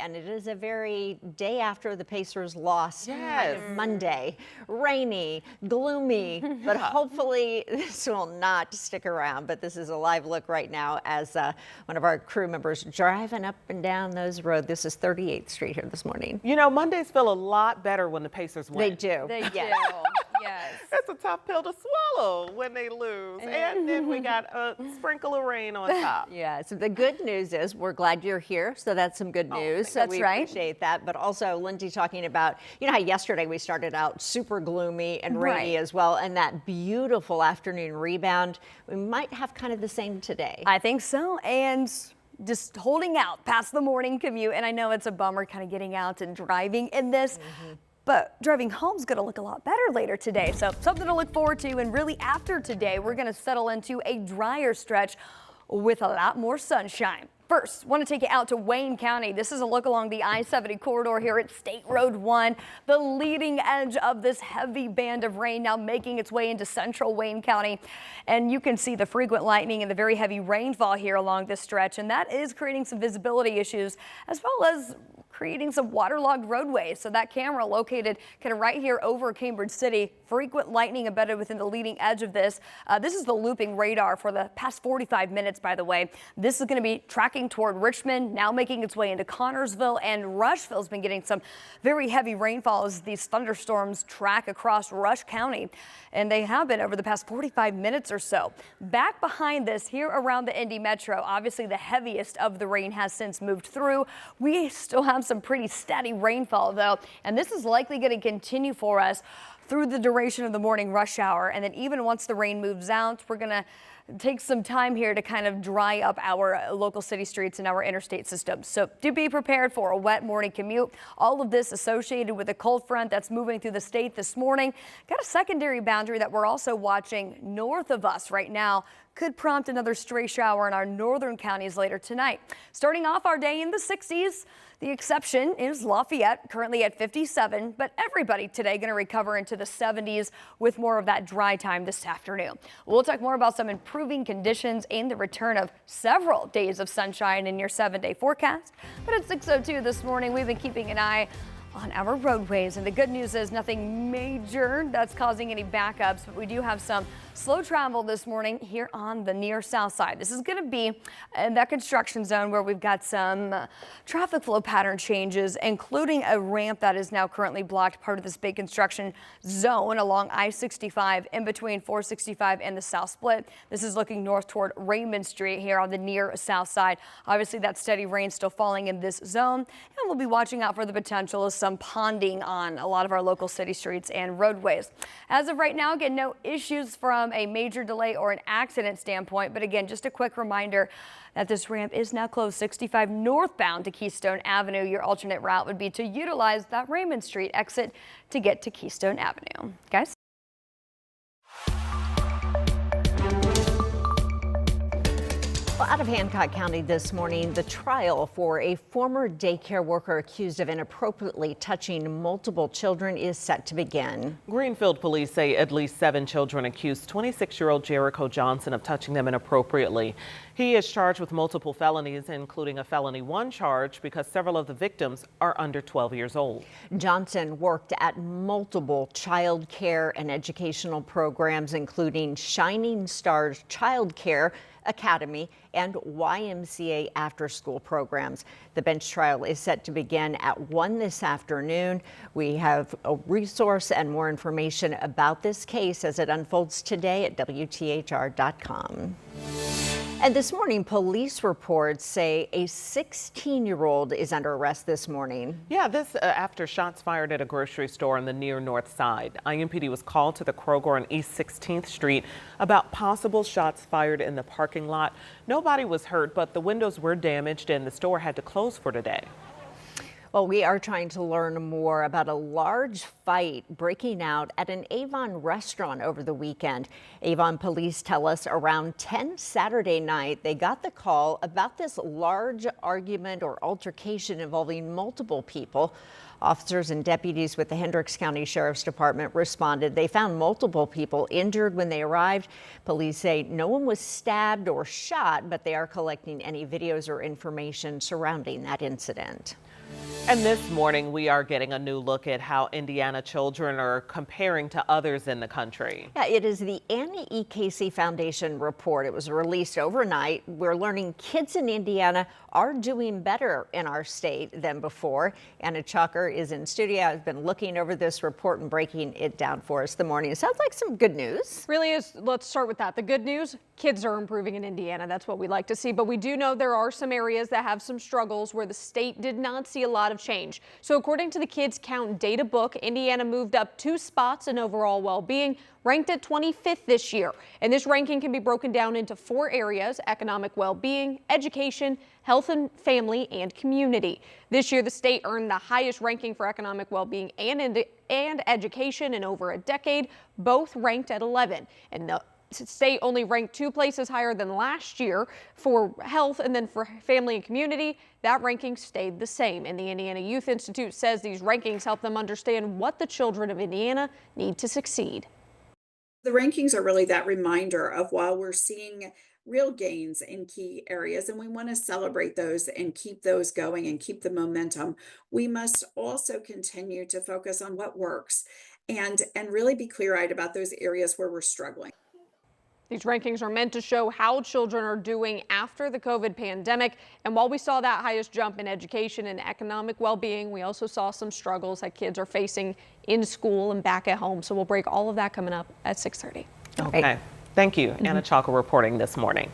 and it is a very day after the Pacers lost. Yes. Monday. Rainy, gloomy, but hopefully this will not stick around. But this is a live look right now as one of our crew members driving up and down those roads. This is 38th Street here this morning. You know, Mondays feel a lot better when the Pacers win. They do. They do. Yes. It's a tough pill to swallow when they lose. And then we got a sprinkle of rain on top. Yeah, so the good news is we're glad you're here. So that's some good news. So that's we right. appreciate that. But also, Lindsay talking about, you know how yesterday we started out super gloomy and rainy Right. as well. And that beautiful afternoon rebound. We might have kind of the same today. I think so. And just holding out past the morning commute. And I know it's a bummer kind of getting out and driving in this. But driving home's going to look a lot better later today. So something to look forward to. And really after today, we're going to settle into a drier stretch with a lot more sunshine. First, want to take you out to Wayne County. This is a look along the I-70 corridor here at State Road 1. The leading edge of this heavy band of rain now making its way into central Wayne County. And you can see the frequent lightning and the very heavy rainfall here along this stretch. And that is creating some visibility issues as well as creating some waterlogged roadways. So that camera located kind of right here over Cambridge City. Frequent lightning embedded within the leading edge of this. This is the looping radar for the past 45 minutes, by the way. This is going to be tracking toward Richmond, now making its way into Connorsville, and Rushville's been getting some very heavy rainfall as these thunderstorms track across Rush County. And they have been over the past 45 minutes or so. Back behind this, here around the Indy Metro, obviously the heaviest of the rain has since moved through. We still have some pretty steady rainfall though, and this is likely going to continue for us through the duration of the morning rush hour. And then even once the rain moves out, we're going to take some time here to kind of dry up our local city streets and our interstate systems. So do be prepared for a wet morning commute. All of this associated with a cold front that's moving through the state this morning. Got a secondary boundary that we're also watching north of us right now. Could prompt another stray shower in our northern counties later tonight. Starting off our day in the 60s. The exception is Lafayette, currently at 57, but everybody today going to recover into the 70s with more of that dry time this afternoon. We'll talk more about some improving conditions and the return of several days of sunshine in your 7-day forecast. But at 6:02 this morning, we've been keeping an eye on our roadways, and the good news is nothing major that's causing any backups, but we do have some slow travel this morning here on the near south side. This is going to be in that construction zone where we've got some traffic flow pattern changes, including a ramp that is now currently blocked, part of this big construction zone along I-65 in between 465 and the South Split. This is looking north toward Raymond Street here on the near south side. Obviously that steady rain still falling in this zone, and we'll be watching out for the potential of some ponding on a lot of our local city streets and roadways. As of right now, again, no issues from a major delay or an accident standpoint, but again, just a quick reminder that this ramp is now closed 65 northbound to Keystone Avenue. Your alternate route would be to utilize that Raymond Street exit to get to Keystone Avenue. Guys? Well, out of Hancock County this morning, the trial for a former daycare worker accused of inappropriately touching multiple children is set to begin. Greenfield police say at least 7 children accused 26-year-old Jericho Johnson of touching them inappropriately. He is charged with multiple felonies, including a felony 1 charge because several of the victims are under 12 years old. Johnson Worked at multiple child care and educational programs, including Shining Stars Child Care Academy and YMCA after-school programs. The bench trial is set to begin at 1 this afternoon. We have a resource and more information about this case as it unfolds today at WTHR.com. And this morning, police reports say a 16-year-old is under arrest this morning. Yeah, this after shots fired at a grocery store on the near north side. IMPD was called to the Kroger on East 16th Street about possible shots fired in the parking lot. Nobody was hurt, but the windows were damaged and the store had to close for today. Well, we are trying to learn more about a large fight breaking out at an Avon restaurant over the weekend. Avon police tell us around 10 Saturday night, they got the call about this large argument or altercation involving multiple people. Officers and deputies with the Hendricks County Sheriff's Department responded. They found multiple people injured when they arrived. Police say no one was stabbed or shot, but they are collecting any videos or information surrounding that incident. And this morning, we are getting a new look at how Indiana children are comparing to others in the country. Yeah, it is the Annie E. Casey Foundation report. It was released overnight. We're learning kids in Indiana are doing better in our state than before. Anna Chalker is in studio. I've been looking over this report and breaking it down for us this morning. It sounds like some good news. Really is. Let's start with that. The good news, kids are improving in Indiana. That's what we like to see. But we do know there are some areas that have some struggles where the state did not see a lot of change. So according to the Kids Count data book, Indiana moved up 2 spots in overall well-being, ranked at 25th this year. And this ranking can be broken down into 4 areas: economic well-being, education, health and family, and community. This year, the state earned the highest ranking for economic well-being and education in over a decade, both ranked at 11. And the state only ranked 2 places higher than last year for health, and then for family and community, that ranking stayed the same. And the Indiana Youth Institute says these rankings help them understand what the children of Indiana need to succeed. The rankings are really that reminder of while we're seeing real gains in key areas and we want to celebrate those and keep those going and keep the momentum, we must also continue to focus on what works and really be clear-eyed about those areas where we're struggling. These rankings are meant to show how children are doing after the COVID pandemic. And while we saw that highest jump in education and economic well-being, we also saw some struggles that kids are facing in school and back at home. So we'll break all of that coming up at 6:30. Okay. Thank you, Anna Chalker, reporting this morning.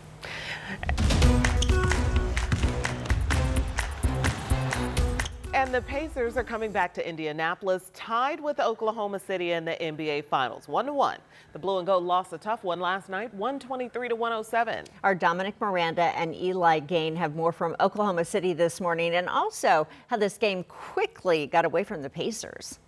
And the Pacers are coming back to Indianapolis, tied with Oklahoma City in the NBA Finals, 1-1. The Blue and Gold lost a tough one last night, 123-107. Our Dominic Miranda and Eli Gain have more from Oklahoma City this morning, and also how this game quickly got away from the Pacers.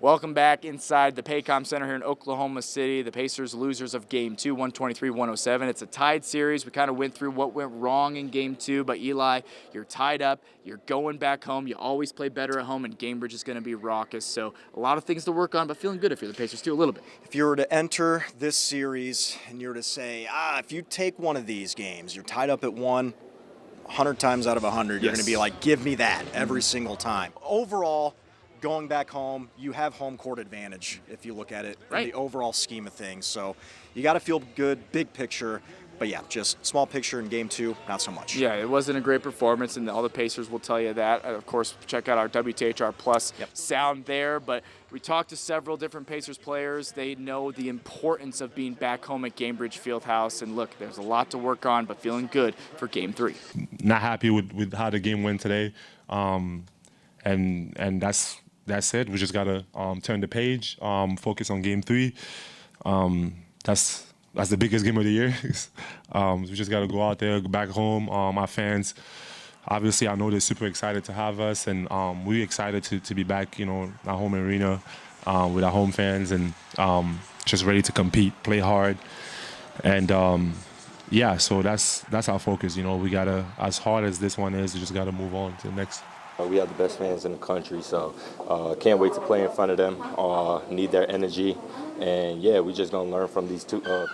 Welcome back inside the Paycom Center here in Oklahoma City. The Pacers losers of Game 2, 123-107. It's a tied series. We kind of went through what went wrong in Game 2, but Eli, you're tied up. You're going back home. You always play better at home, and Gainbridge is going to be raucous. So a lot of things to work on, but feeling good if you're the Pacers too, a little bit. If you were to enter this series and you were to say, if you take one of these games, you're tied up at 100 times out of 100, you're going to be like, give me that every single time. Overall, going back home, you have home court advantage if you look at it in the overall scheme of things. So you got to feel good, big picture. But yeah, just small picture in Game 2, not so much. Yeah, it wasn't a great performance, and all the Pacers will tell you that. Of course, check out our WTHR Plus sound there. But we talked to several different Pacers players. They know the importance of being back home at Gainbridge Fieldhouse. And look, there's a lot to work on, but feeling good for Game 3. Not happy with how the game went today, and that's it. We just gotta turn the page, focus on Game 3. That's the biggest game of the year. We just gotta go out there, go back home. Our fans, obviously, I know they're super excited to have us, and we're excited to be back, our home arena with our home fans, and just ready to compete, play hard, and so that's our focus. We gotta, as hard as this one is, we just gotta move on to the next. We have the best fans in the country, so can't wait to play in front of them. Need their energy, and we're just gonna learn from these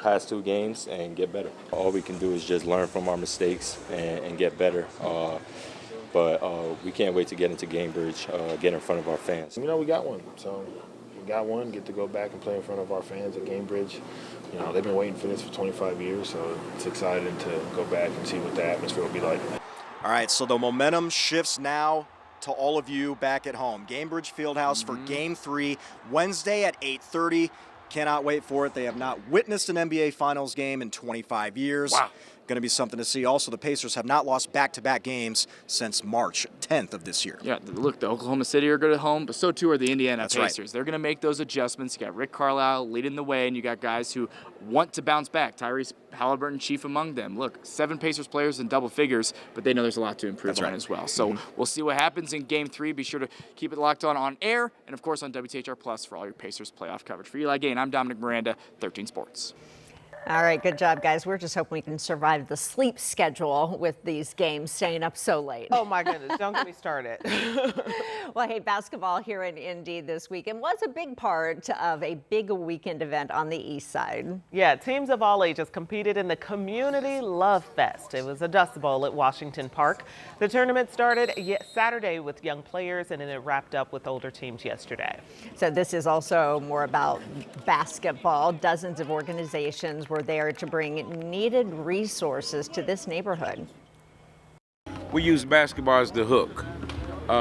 past 2 games and get better. All we can do is just learn from our mistakes and get better. But we can't wait to get into Gainbridge, get in front of our fans. We got one, so we got one. Get to go back and play in front of our fans at Gainbridge. They've been waiting for this for 25 years, so it's exciting to go back and see what the atmosphere will be like. All right, so the momentum shifts now to all of you back at home. Gainbridge Fieldhouse for Game 3, Wednesday at 8:30. Cannot wait for it. They have not witnessed an NBA Finals game in 25 years. Wow. Going to be something to see. Also, the Pacers have not lost back-to-back games since March 10th of this year. Yeah, look, the Oklahoma City are good at home, but so too are the Indiana Pacers. Right. They're going to make those adjustments. You got Rick Carlisle leading the way, and you got guys who want to bounce back. Tyrese Halliburton, chief among them. Look, 7 Pacers players in double figures, but they know there's a lot to improve on as well. So we'll see what happens in Game 3. Be sure to keep it locked on air and, of course, on WTHR Plus for all your Pacers playoff coverage. For Eli Gain, I'm Dominic Miranda, 13 Sports. All right, good job, guys. We're just hoping we can survive the sleep schedule with these games, staying up so late. Oh my goodness, don't get me started. Well, hey, basketball here in Indy this weekend was a big part of a big weekend event on the east side. Yeah, teams of all ages competed in the Community Love Fest. It was a Dust Bowl at Washington Park. The tournament started Saturday with young players, and then it wrapped up with older teams yesterday. So this is also more about basketball. Dozens of organizations were there to bring needed resources to this neighborhood. We use basketball as the hook.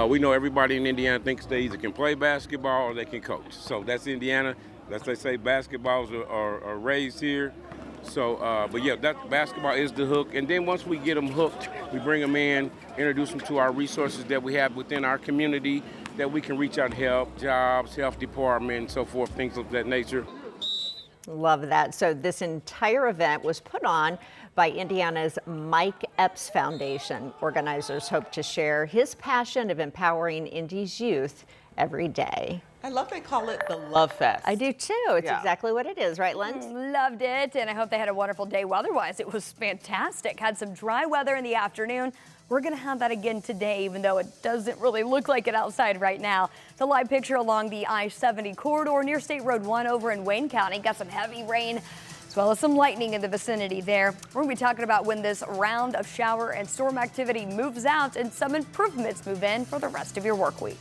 We know everybody in Indiana thinks they either can play basketball or they can coach. So that's Indiana. As they say, basketballs are raised here. So, but yeah, that basketball is the hook. And then once we get them hooked, we bring them in, introduce them to our resources that we have within our community that we can reach out and help, jobs, health department, and so forth, things of that nature. Love that. So this entire event was put on by Indiana's Mike Epps Foundation. Organizers hope to share his passion of empowering Indy's youth every day. I love they call it the Love Fest. I do too. It's Yeah. exactly what it is, right, Linz? Loved it, and I hope they had a wonderful day weather-wise. It was fantastic. Had some dry weather in the afternoon. We're going to have that again today, even though it doesn't really look like it outside right now. It's a live picture along the I-70 corridor near State Road 1 over in Wayne County. Got some heavy rain as well as some lightning in the vicinity there. We're going to be talking about when this round of shower and storm activity moves out and some improvements move in for the rest of your work week.